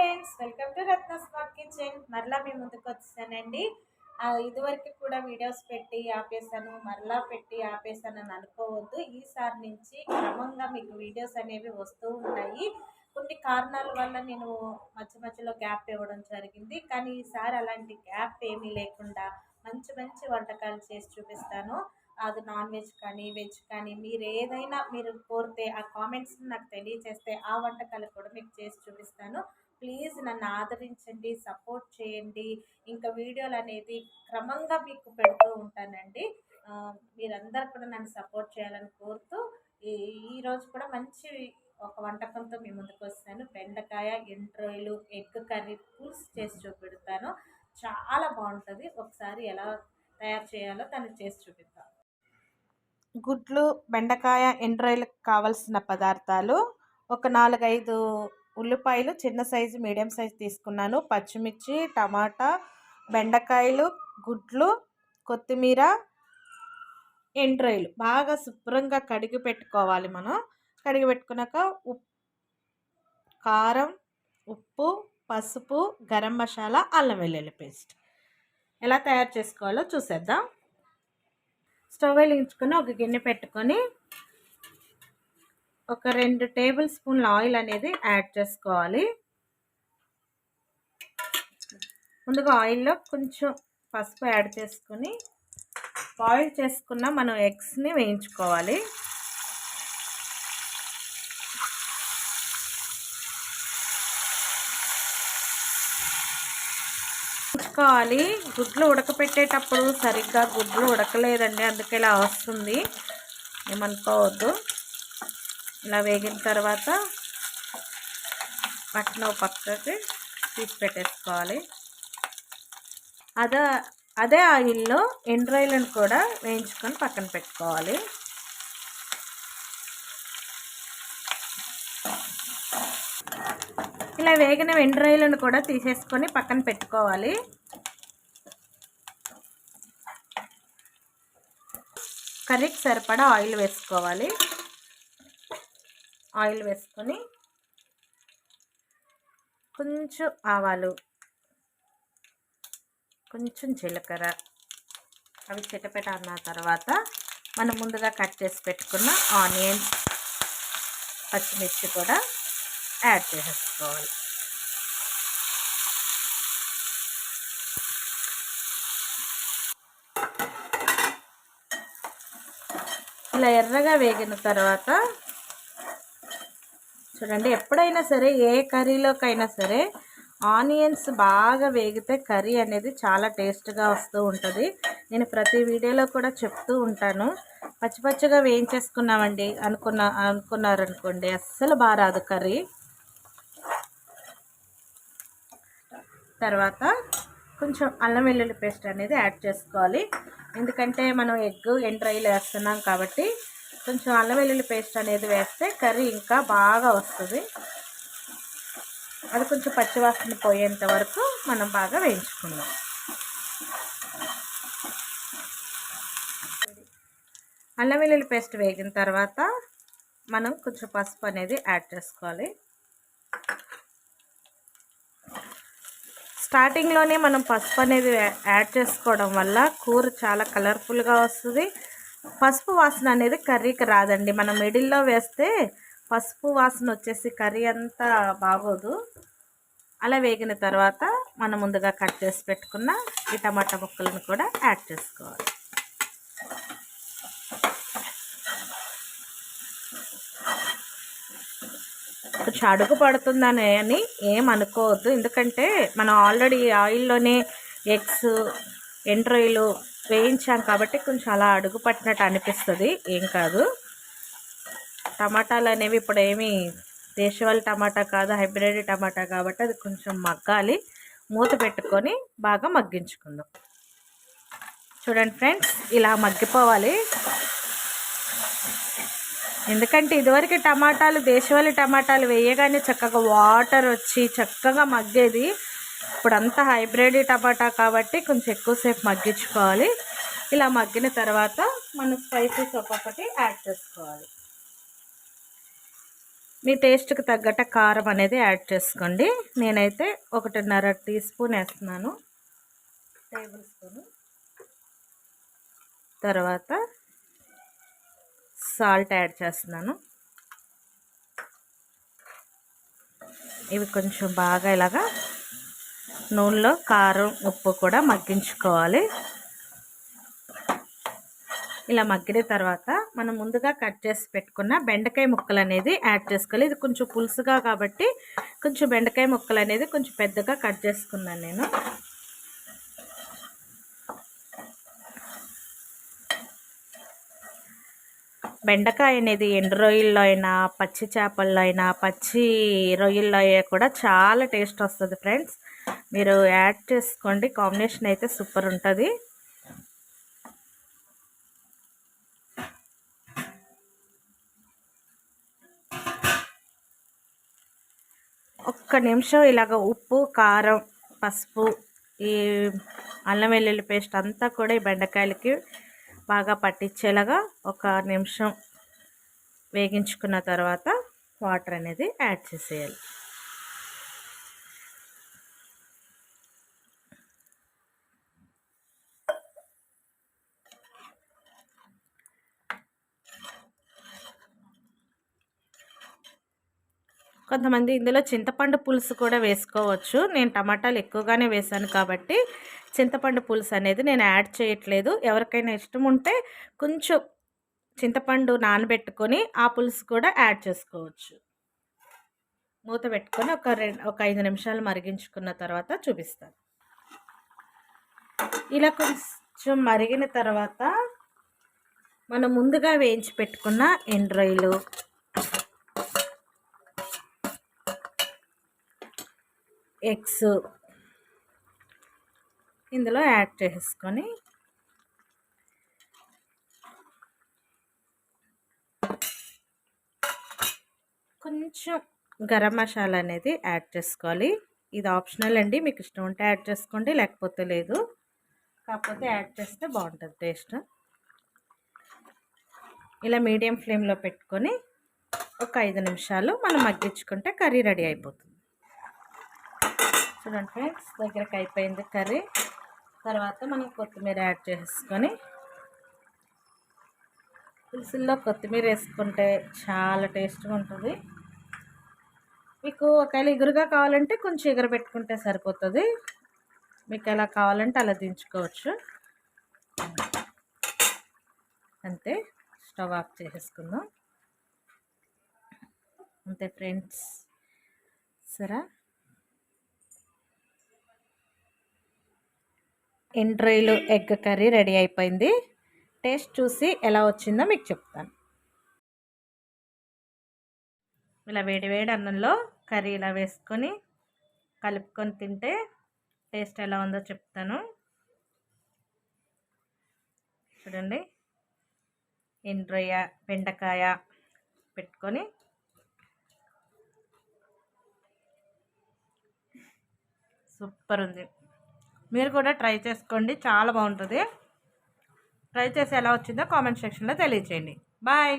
Friends, welcome to Ratna smart kitchen. మరలా మీ ముందుకు వచ్చానండి. ఇదివరకు కూడా వీడియోస్ పెట్టి ఆపేసాను, మరలా పెట్టి ఆపేసాను అని అనుకోవద్దు. ఈసారి నుంచి క్రమంగా మీకు వీడియోస్ అనేవి వస్తూ ఉంటాయి. కొన్ని కారణాల వల్ల నేను మధ్యలో గ్యాప్ ఇవ్వడం జరిగింది. కానీ ఈసారి అలాంటి గ్యాప్ ఏమీ లేకుండా మంచి మంచి వంటకాలు చేసి చూపిస్తాను. అది నాన్ వెజ్ కానీ, వెజ్ కానీ, మీరు కోరితే ఆ కామెంట్స్ నాకు తెలియజేస్తే ఆ వంటకాలు కూడా మీకు చేసి చూపిస్తాను. ప్లీజ్ నన్ను ఆదరించండి, సపోర్ట్ చేయండి. ఇంకా వీడియోలు అనేది క్రమంగా మీకు పెడుతూ ఉంటానండి. మీరందరూ కూడా నన్ను సపోర్ట్ చేయాలని కోరుతూ ఈరోజు కూడా మంచి ఒక వంటకంతో మీ ముందుకు వస్తాను. బెండకాయ ఎండ్రాయిలు ఎగ్ కర్రీ పులుసు చేసి చూపెడతాను. చాలా బాగుంటుంది. ఒకసారి ఎలా తయారు చేయాలో దాన్ని చేసి చూపిద్దాం. గుడ్లు, బెండకాయ ఎండ్రాయిలకు కావలసిన పదార్థాలు: ఒక 4-5 ఉల్లిపాయలు చిన్న సైజు, మీడియం సైజు తీసుకున్నాను. పచ్చిమిర్చి, టమాటా, బెండకాయలు, గుడ్లు, కొత్తిమీర, ఎండ్రాయిలు బాగా శుభ్రంగా కడిగి పెట్టుకోవాలి. మనం కడిగి పెట్టుకున్నాక కారం, ఉప్పు, పసుపు, గరం మసాలా, అల్లం వెల్లుల్లి పేస్ట్ ఎలా తయారు చేసుకోవాలో చూసేద్దాం. స్టవ్ వెలిగించుకొని ఒక గిన్నె పెట్టుకొని ఒక 2 టేబుల్ స్పూన్ల ఆయిల్ అనేది యాడ్ చేసుకోవాలి. ముందుగా ఆయిల్లో కొంచెం పసుపు యాడ్ చేసుకొని బాయిల్ చేసుకున్న మనం ఎగ్స్ని వేయించుకోవాలి. గుడ్లు ఉడకపెట్టేటప్పుడు సరిగ్గా గుడ్లు ఉడకలేదండి, అందుకే ఇలా వస్తుంది, ఏమనుకోవద్దు. ఇలా వేగిన తర్వాత వాటిని పక్కకి తీసి పెట్టేసుకోవాలి. అదే ఆయిల్లో ఎండ్రాయిలను కూడా వేయించుకొని పక్కన పెట్టుకోవాలి. ఇలా వేగిన ఎండ్రాయిలను కూడా తీసేసుకొని పక్కన పెట్టుకోవాలి. కర్రీకి సరిపడా ఆయిల్ వేసుకోవాలి. ఆయిల్ వేసుకొని కొంచెం ఆవాలు, కొంచెం జీలకర్ర అవి చిటపెట అన్న తర్వాత మనం ముందుగా కట్ చేసి పెట్టుకున్న ఆనియన్స్, పచ్చిమిర్చి కూడా యాడ్ చేసేసుకోవాలి. ఇలా ఎర్రగా వేగిన తర్వాత చూడండి, ఎప్పుడైనా సరే ఏ కర్రీలోకైనా సరే ఆనియన్స్ బాగా వేగితే కర్రీ అనేది చాలా టేస్ట్గా వస్తూ ఉంటుంది. నేను ప్రతి వీడియోలో కూడా చెప్తూ ఉంటాను. పచ్చిగా వేయించేసుకున్నామండి అనుకున్నారనుకోండి, అస్సలు బాగా రాదు కర్రీ. తర్వాత కొంచెం అల్లం వెల్లుల్లి పేస్ట్ అనేది యాడ్ చేసుకోవాలి. ఎందుకంటే మనం ఎగ్ ఎండ్రాయిలు వేస్తున్నాం కాబట్టి కొంచెం అల్లం వెల్లుల్లి పేస్ట్ అనేది వేస్తే కర్రీ ఇంకా బాగా వస్తుంది. అది కొంచెం పచ్చివాసన పోయేంత వరకు మనం బాగా వేయించుకుందాం. అల్లం వెల్లుల్లి పేస్ట్ వేగిన తర్వాత మనం కొంచెం పసుపు అనేది యాడ్ చేసుకోవాలి. స్టార్టింగ్లోనే మనం పసుపు అనేది యాడ్ చేసుకోవడం వల్ల కూర చాలా కలర్ఫుల్గా వస్తుంది. పసుపు వాసన అనేది కర్రీకి రాదండి. మనం మిడిల్లో వేస్తే పసుపు వాసన వచ్చేసి కర్రీ అంతా బాగోదు. అలా వేగిన తర్వాత మనం ముందుగా కట్ చేసి పెట్టుకున్న ఈ టమాటా ముక్కలను కూడా యాడ్ చేసుకోవాలి. కొంచెం అడుగు పడుతుందని ఏమనుకోవద్దు, ఎందుకంటే మనం ఆల్రెడీ ఆయిల్లోనే ఎగ్స్ ఎండ్రాయిలు వేయించాం కాబట్టి కొంచెం అలా అడుగు పట్టినట్టు అనిపిస్తుంది. ఏం కాదు. టమాటాలు అనేవి ఇప్పుడు ఏమి దేశవాళీ టమాటా కాదు, హైబ్రిడ్ టమాటా కాబట్టి అది కొంచెం మగ్గాలి. మూత పెట్టుకొని బాగా మగ్గించుకుందాం. చూడండి ఫ్రెండ్స్, ఇలా మగ్గిపోవాలి. ఎందుకంటే ఇదివరకు టమాటాలు దేశవాళీ టమాటాలు వేయగానే చక్కగా వాటర్ వచ్చి చక్కగా మగ్గేది. ఇప్పుడు అంతా హైబ్రిడ్ టమాటా కాబట్టి కొంచెం ఎక్కువసేపు మగ్గించుకోవాలి. ఇలా మగ్గిన తర్వాత మనం స్పైసెస్ ఒక్కొక్కటి యాడ్ చేసుకోవాలి. మీ టేస్ట్కి తగ్గట్టు కారం అనేది యాడ్ చేసుకోండి. నేనైతే 1.5 టీ స్పూన్ వేస్తున్నాను, టేబుల్ స్పూన్. తర్వాత సాల్ట్ యాడ్ చేస్తున్నాను. ఇవి కొంచెం బాగా ఇలాగా నూనెలో కారం ఉప్పు కూడా మగ్గించుకోవాలి. ఇలా మగ్గిన తర్వాత మనం ముందుగా కట్ చేసి పెట్టుకున్న బెండకాయ ముక్కలు అనేది యాడ్ చేసుకోవాలి. ఇది కొంచెం పులుసుగా కాబట్టి కొంచెం బెండకాయ ముక్కలు అనేది కొంచెం పెద్దగా కట్ చేసుకున్నాను నేను. బెండకాయ అనేది ఎండు రొయ్యల్లో అయినా పచ్చి చేపల్లో అయినా పచ్చి రొయ్యల్లో అయినా కూడా చాలా టేస్ట్ వస్తుంది ఫ్రెండ్స్. మీరు యాడ్ చేసుకోండి, కాంబినేషన్ అయితే సూపర్ ఉంటుంది. ఒక్క నిమిషం ఇలాగ ఉప్పు కారం పసుపు ఈ అల్లం వెల్లుల్లి పేస్ట్ అంతా కూడా ఈ బెండకాయలకి బాగా పట్టించేలాగా ఒక నిమిషం వేగించుకున్న తర్వాత వాటర్ అనేది యాడ్ చేసేయాలి. కొంతమంది ఇందులో చింతపండు పులుసు కూడా వేసుకోవచ్చు. నేను టమాటాలు ఎక్కువగానే వేసాను కాబట్టి చింతపండు పులుసు అనేది నేను యాడ్ చేయట్లేదు. ఎవరికైనా ఇష్టం ఉంటే కొంచెం చింతపండు నానబెట్టుకొని ఆ పులుసు కూడా యాడ్ చేసుకోవచ్చు. మూత పెట్టుకొని ఒక 5 నిమిషాలు మరిగించుకున్న తర్వాత చూపిస్తాను. ఇలా కొంచెం మరిగిన తర్వాత మనం ముందుగా వేయించి పెట్టుకున్న ఎండు రొయ్యలు, ఎగ్స్ ఇందులో యాడ్ చేసుకొని కొంచెం గరం మసాలా అనేది యాడ్ చేసుకోవాలి. ఇది ఆప్షనల్ అండి, మీకు ఇష్టం ఉంటే యాడ్ చేసుకోండి, లేకపోతే లేదు. కాకపోతే యాడ్ చేస్తే బాగుంటుంది టేస్ట్. ఇలా మీడియం ఫ్లేమ్లో పెట్టుకొని ఒక 5 నిమిషాలు మనం మగ్గించుకుంటే కర్రీ రెడీ అయిపోతుంది. చూడండి ఫ్రెండ్స్, దగ్గరకు అయిపోయింది కర్రీ. తర్వాత మనం కొత్తిమీర యాడ్ చేసుకొని, పులుసుల్లో కొత్తిమీర వేసుకుంటే చాలా టేస్ట్గా ఉంటుంది. మీకు ఒకవేళ ఎగురుగా కావాలంటే కొంచెం ఎగురు పెట్టుకుంటే సరిపోతుంది. మీకు ఎలా కావాలంటే అలా దించుకోవచ్చు. అంతే, స్టవ్ ఆఫ్ చేసేసుకుందాం. అంతే ఫ్రెండ్స్, సరే ఎండు రొయ్యలు ఎగ్ కర్రీ రెడీ అయిపోయింది. టేస్ట్ చూసి ఎలా వచ్చిందో మీకు చెప్తాను. ఇలా వేడి వేడి అన్నంలో కర్రీ ఇలా వేసుకొని కలుపుకొని తింటే టేస్ట్ ఎలా ఉందో చెప్తాను. చూడండి, ఎండు రొయ్య బెండకాయ పెట్టుకొని సూపర్ ఉంది. మీరు కూడా ట్రై చేసుకోండి, చాలా బాగుంటుంది. ట్రై చేసి ఎలా వచ్చిందో కామెంట్ సెక్షన్లో తెలియచేయండి. బాయ్.